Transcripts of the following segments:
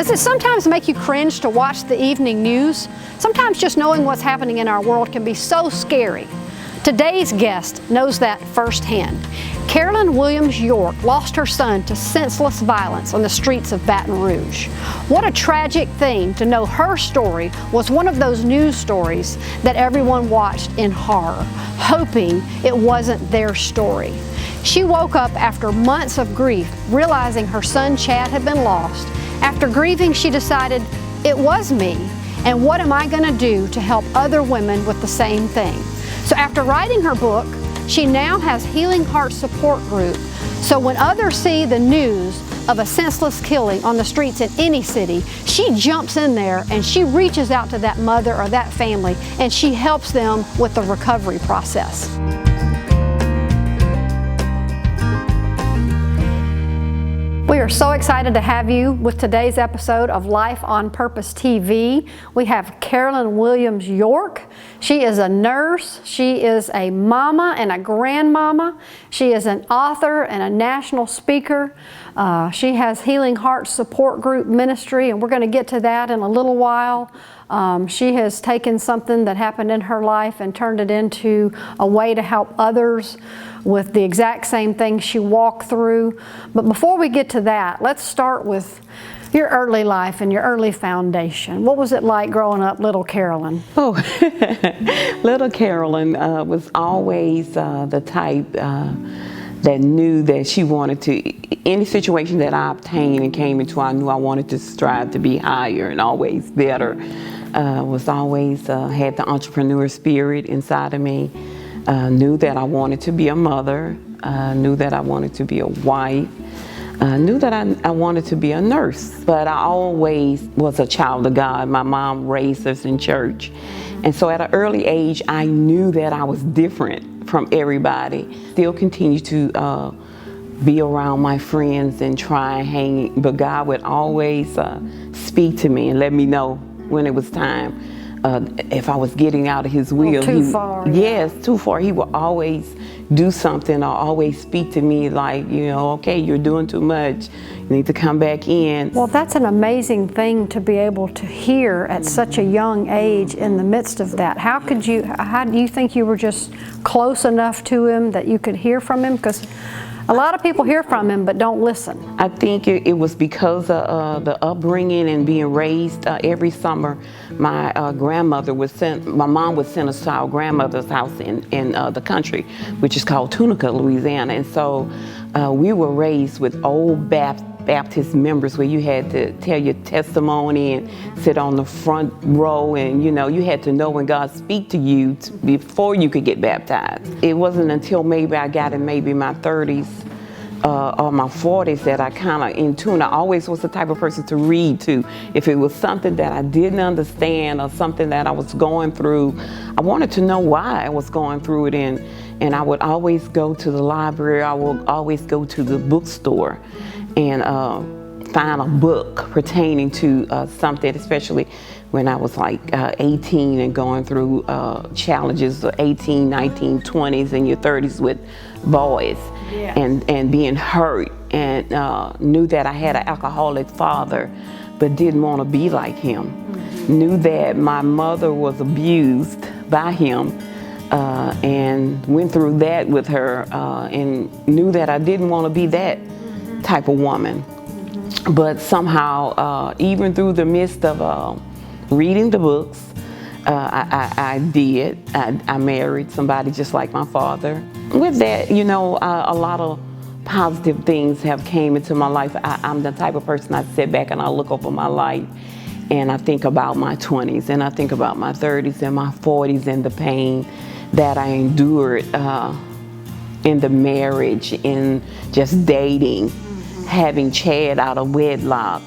Does it sometimes make you cringe to watch the evening news? Sometimes just knowing what's happening in our world can be so scary. Today's guest knows that firsthand. Carolyn Williams York lost her son to senseless violence on the streets of Baton Rouge. What a tragic thing to know her story was one of those news stories that everyone watched in horror, hoping it wasn't their story. She woke up after months of grief, realizing her son Chad had been lost. After grieving, she decided, it was me, and what am I going to do to help other women with the same thing? So after writing her book, she now has Healing Heart Support Group. So when others see the news of a senseless killing on the streets in any city, she jumps in there and she reaches out to that mother or that family and she helps them with the recovery process. We are so excited to have you with today's episode of Life on Purpose TV. We have Carolyn Williams York. She is a nurse, she is a mama and a grandmama. She is an author and a national speaker. She has Healing Heart Support Group Ministry, and we're going to get to that in a little while. She has taken something that happened in her life and turned it into a way to help others with the exact same thing she walked through. But before we get to that, let's start with your early life and your early foundation. What was it like growing up, little Carolyn? Oh, little Carolyn was always the type that knew that she wanted to, any situation that I obtained and came into, I knew I wanted to strive to be higher and always better. Was always had the entrepreneur spirit inside of me. Knew that I wanted to be a mother, knew that I wanted to be a wife, knew that I wanted to be a nurse. But I always was a child of God. My mom raised us in church. And so at an early age, I knew that I was different from everybody. Still continue to be around my friends and try and hang, but God would always speak to me and let me know when it was time. If I was getting out of His will. Too far. Yes, too far. He would always do something or always speak to me like, you know, okay, you're doing too much. You need to come back in. Well, that's an amazing thing to be able to hear at such a young age in the midst of that. How do you think you were just close enough to Him that you could hear from Him? Because a lot of people hear from Him but don't listen. I think it was because of the upbringing and being raised. Every summer, my grandmother would my mom would send us to our grandmother's house in the country, which is called Tunica, Louisiana. And so we were raised with old Baptist members where you had to tell your testimony and sit on the front row, and you know, you had to know when God speak to you before you could get baptized. It wasn't until maybe I got in maybe my 30s or my 40s that I kind of in tune. I always was the type of person to read to. If it was something that I didn't understand or something that I was going through, I wanted to know why I was going through it, and I would always go to the library. I would always go to the bookstore and find a book pertaining to something, especially when I was like 18 and going through challenges of 18, 19, 20s, and your 30s with boys. Yeah. And being hurt, and knew that I had an alcoholic father but didn't want to be like him. Mm-hmm. Knew that my mother was abused by him and went through that with her, and knew that I didn't want to be that type of woman. Mm-hmm. But somehow, even through the midst of reading the books, I married somebody just like my father. With that, you know, a lot of positive things have came into my life. I'm the type of person, I sit back and I look over my life and I think about my 20s and I think about my 30s and my 40s and the pain that I endured in the marriage, in just dating, having Chad out of wedlock.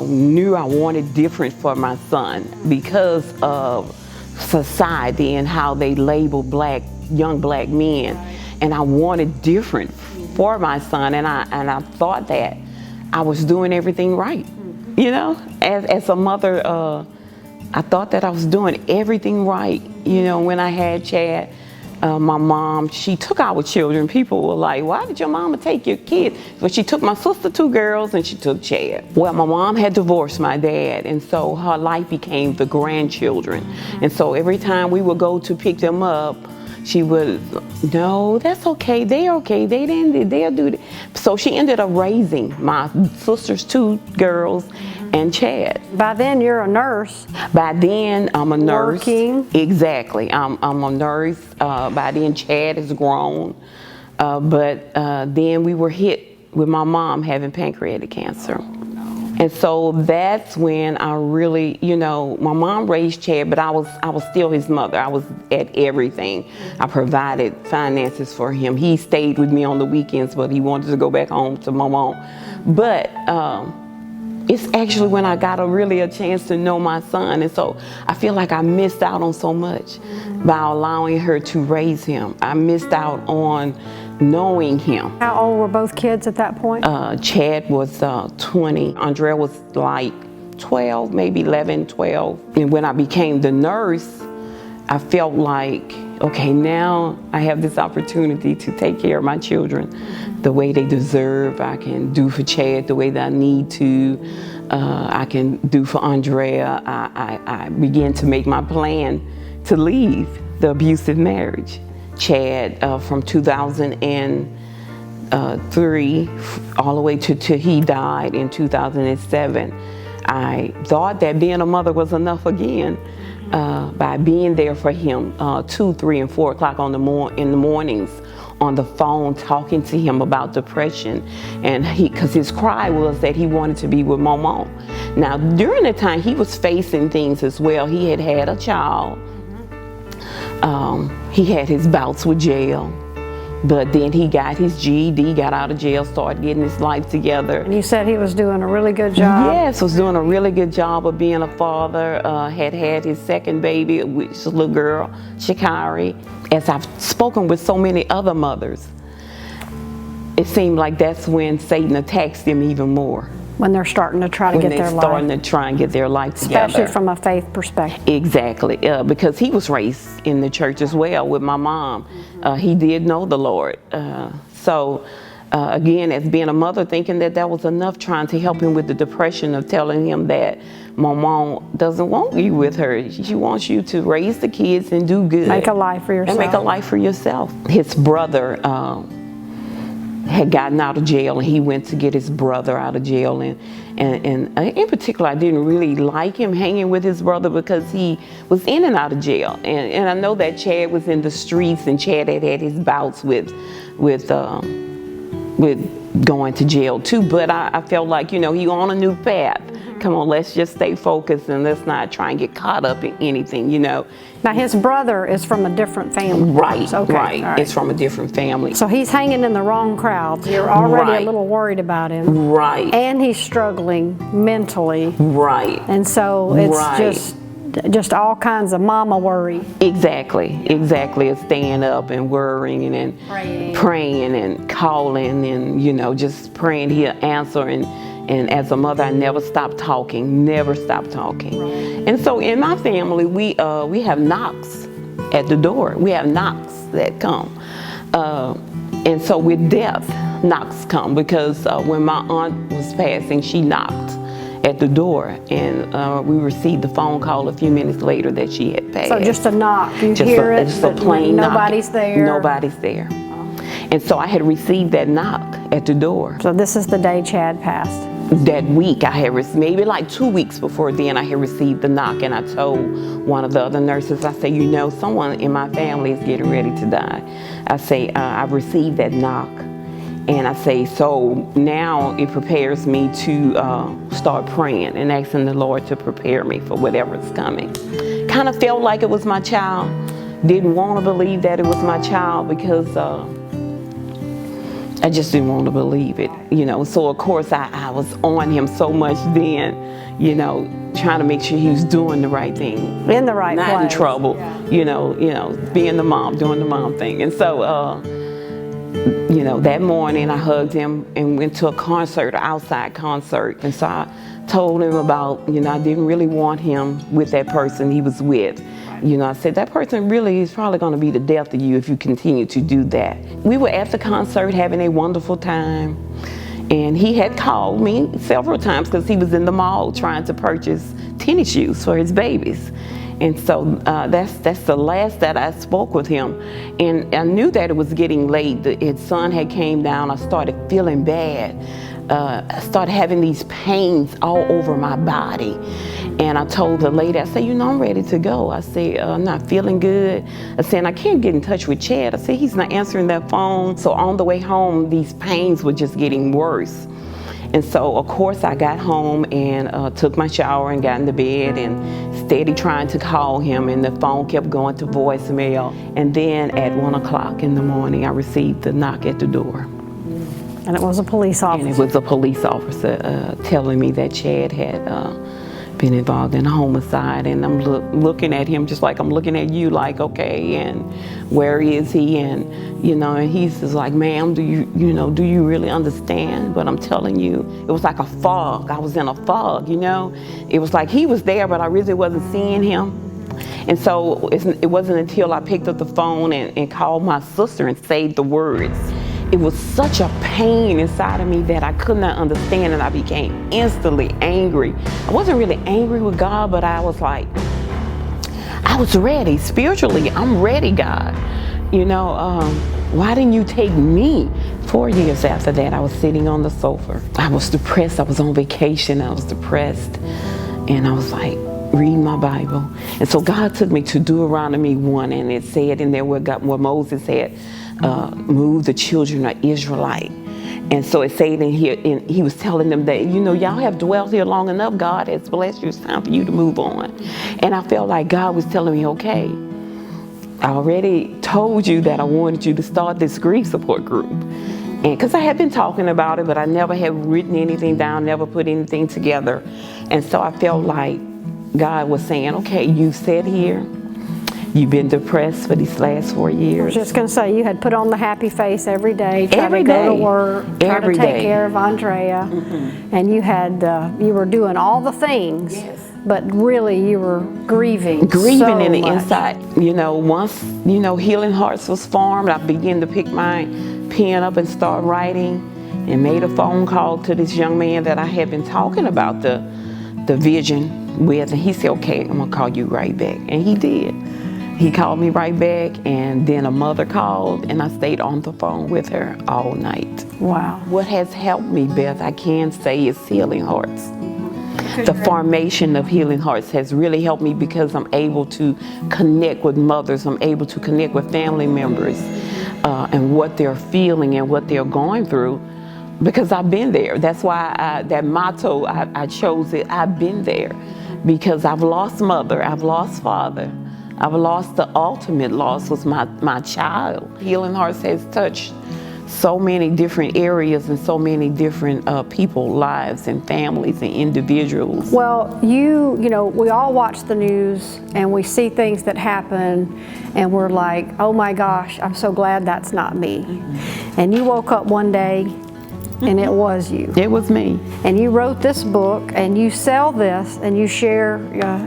Knew I wanted different for my son because of society and how they label young black men, and I wanted different for my son, and I thought that I was doing everything right. You know, as a mother, I thought that I was doing everything right. You know, when I had Chad, my mom, she took our children. People were like, why did your mama take your kids? But she took my sister, 2 girls, and she took Chad. Well, my mom had divorced my dad, and so her life became the grandchildren. And so every time we would go to pick them up, she would, no, that's okay, they're okay, they'll do it. So she ended up raising my sister's 2 girls and Chad. By then, you're a nurse. By then, I'm a nurse. Working. Exactly, I'm a nurse. By then, Chad is grown. But then we were hit with my mom having pancreatic cancer. And so that's when I really, you know, my mom raised Chad, but I was still his mother. I was at everything. I provided finances for him. He stayed with me on the weekends, but he wanted to go back home to my mom. But it's actually when I got a chance to know my son. And so I feel like I missed out on so much by allowing her to raise him. I missed out on knowing him. How old were both kids at that point? Chad was 20. Andrea was like 12, maybe 11, 12. And when I became the nurse, I felt like, okay, now I have this opportunity to take care of my children the way they deserve. I can do for Chad the way that I need to. I can do for Andrea. I began to make my plan to leave the abusive marriage. Chad, from 2003 all the way to he died in 2007. I thought that being a mother was enough again by being there for him 2, 3, and 4 o'clock in the mornings on the phone, talking to him about depression, and because his cry was that he wanted to be with Mama. Now during the time he was facing things as well. He had had a child. He had his bouts with jail, but then he got his GED, got out of jail, started getting his life together. And you said he was doing a really good job? Yes, was doing a really good job of being a father, had his second baby, which is a little girl, Shikari. As I've spoken with so many other mothers, it seemed like that's when Satan attacks them even more. When they're starting to try to get their life. When they're starting to try and get their life together. Especially from a faith perspective. Exactly, because he was raised in the church as well with my mom. He did know the Lord. So again, as being a mother, thinking that was enough, trying to help him with the depression of telling him that my mom doesn't want you with her. She wants you to raise the kids and do good. Make a life for yourself. And make a life for yourself. His brother had gotten out of jail, and he went to get his brother out of jail, and in particular I didn't really like him hanging with his brother because he was in and out of jail, and I know that Chad was in the streets, and Chad had his bouts with going to jail too, but I felt like, you know, he on a new path. Come on, let's just stay focused and let's not try and get caught up in anything, you know. Now his brother is from a different family. Right, okay. right. It's from a different family. So he's hanging in the wrong crowd. You're already a little worried about him. Right. And he's struggling mentally. Right. And so it's just all kinds of mama worry. Exactly. It's staying up and worrying and praying and calling and, you know, just praying he'll answer. And as a mother, I never stopped talking. And so in my family, we have knocks at the door. We have knocks that come. And so with death, knocks come, because when my aunt was passing, she knocked at the door, and we received the phone call a few minutes later that she had passed. So just a knock, you hear it, just a plain nobody's knock. there. Nobody's there. And so I had received that knock at the door. So this is the day Chad passed. That week, I had maybe like 2 weeks before then, I had received the knock, and I told one of the other nurses, I say, you know, someone in my family is getting ready to die. I say, I've received that knock, and I say, so now it prepares me to start praying and asking the Lord to prepare me for whatever's coming. Kind of felt like it was my child. Didn't want to believe that it was my child because I just didn't want to believe it, you know. So of course I was on him so much then, you know, trying to make sure he was doing the right thing. In the right place. Not in trouble, you know, being the mom, doing the mom thing. And so, you know, that morning I hugged him and went to a concert, an outside concert. And so I told him about, you know, I didn't really want him with that person he was with. You know, I said, that person really is probably going to be the death of you if you continue to do that. We were at the concert having a wonderful time. And he had called me several times because he was in the mall trying to purchase tennis shoes for his babies. And so that's the last that I spoke with him. And I knew that it was getting late. His son had came down. I started feeling bad. I started having these pains all over my body. And I told the lady, I said, you know, I'm ready to go. I said, I'm not feeling good. I said, I can't get in touch with Chad. I said, he's not answering that phone. So on the way home, these pains were just getting worse. And so, of course, I got home and took my shower and got into bed and steady trying to call him, and the phone kept going to voicemail. And then at 1 o'clock in the morning, I received a knock at the door. And it was a police officer. And it was a police officer telling me that Chad had been involved in a homicide. And I'm looking at him just like I'm looking at you, like, okay, and where is he? And, you know, and he's just like, ma'am, do you really understand what I'm telling you? It was like a fog. I was in a fog, you know? It was like he was there, but I really wasn't seeing him. And so it wasn't until I picked up the phone and called my sister and said the words. It was such a pain inside of me that I could not understand, and I became instantly angry. I wasn't really angry with God, but I was like, I was ready. Spiritually, I'm ready, God. You know, why didn't you take me? 4 years after that, I was sitting on the sofa. I was depressed. I was on vacation. I was depressed. And I was like, reading my Bible. And so God took me to Deuteronomy 1, and it said in there where Moses said, move the children of Israelite. And so it said in here, and he was telling them that, you know, y'all have dwelt here long enough. God has blessed you. It's time for you to move on. And I felt like God was telling me, okay, I already told you that I wanted you to start this grief support group. And because I had been talking about it, but I never had written anything down, never put anything together. And so I felt like God was saying, okay, you sat here. You've been depressed for these last 4 years. I was just going to say, you had put on the happy face every day, Every to go day. to work, try Every to take day. care of Andrea, and you had you were doing all the things, but really you were grieving so in the much. inside. You know, once, you know, Healing Hearts was formed, I began to pick my pen up and start writing, and made a phone call to this young man that I had been talking about the vision with, and he said, okay, I'm gonna call you right back. And he did. He called me right back, and then a mother called, and I stayed on the phone with her all night. Wow. What has helped me, Beth, I can say, is Healing Hearts. The formation of Healing Hearts has really helped me because I'm able to connect with mothers. I'm able to connect with family members and what they're feeling and what they're going through, because I've been there. That's why that motto, I chose it, I've been there, because I've lost mother, I've lost father. I've lost the ultimate loss was my child. Healing Hearts has touched so many different areas and so many different people's lives and families and individuals. Well, you know, we all watch the news and we see things that happen and we're like, oh my gosh, I'm so glad that's not me. And you woke up one day and it was you. It was me. And you wrote this book, and you sell this, and you share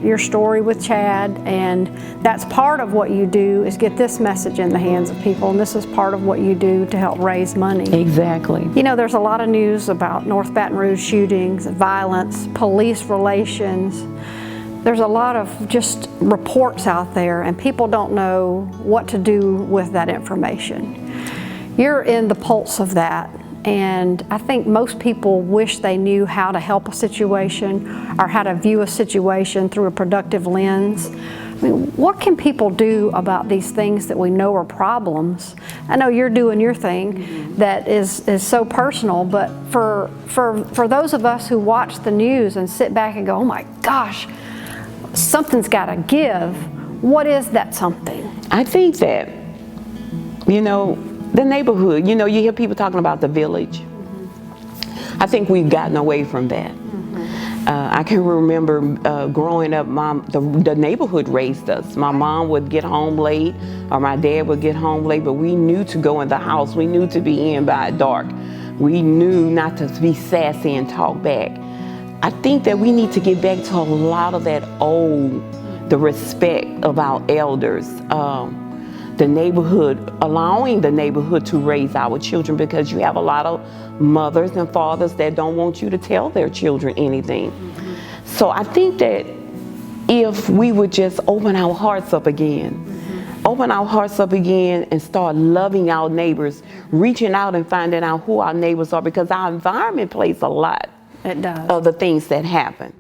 your story with Chad, and that's part of what you do, is get this message in the hands of people, and this is part of what you do to help raise money. Exactly. You know, there's a lot of news about North Baton Rouge shootings, violence, police relations. There's a lot of just reports out there, and people don't know what to do with that information. You're in the pulse of that. And I think most people wish they knew how to help a situation or how to view a situation through a productive lens. I mean, what can people do about these things that we know are problems? I know you're doing your thing that is so personal, but for those of us who watch the news and sit back and go, oh my gosh, something's got to give, what is that something? I think that, you know, the neighborhood, you know, you hear people talking about the village. I think we've gotten away from that. I can remember growing up, the neighborhood raised us. My mom would get home late, or my dad would get home late, but we knew to go in the house. We knew to be in by dark. We knew not to be sassy and talk back. I think that we need to get back to a lot of that old the respect of our elders, the neighborhood, allowing the neighborhood to raise our children, because you have a lot of mothers and fathers that don't want you to tell their children anything. So I think that if we would just open our hearts up again, and start loving our neighbors, reaching out and finding out who our neighbors are, because our environment plays a lot of the things that happen.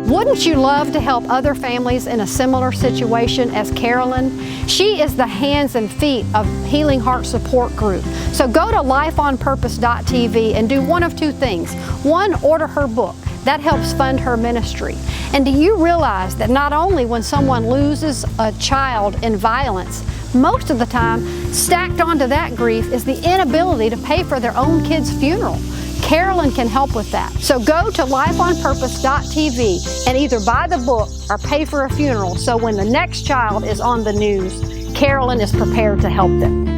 Wouldn't you love to help other families in a similar situation as Carolyn? She is the hands and feet of Healing Heart Support Group. So go to LifeOnPurpose.tv and do one of two things. One, order her book. That helps fund her ministry. And do you realize that not only when someone loses a child in violence, most of the time, stacked onto that grief is the inability to pay for their own kid's funeral. Carolyn can help with that. So go to LifeOnPurpose.tv and either buy the book or pay for a funeral, so when the next child is on the news, Carolyn is prepared to help them.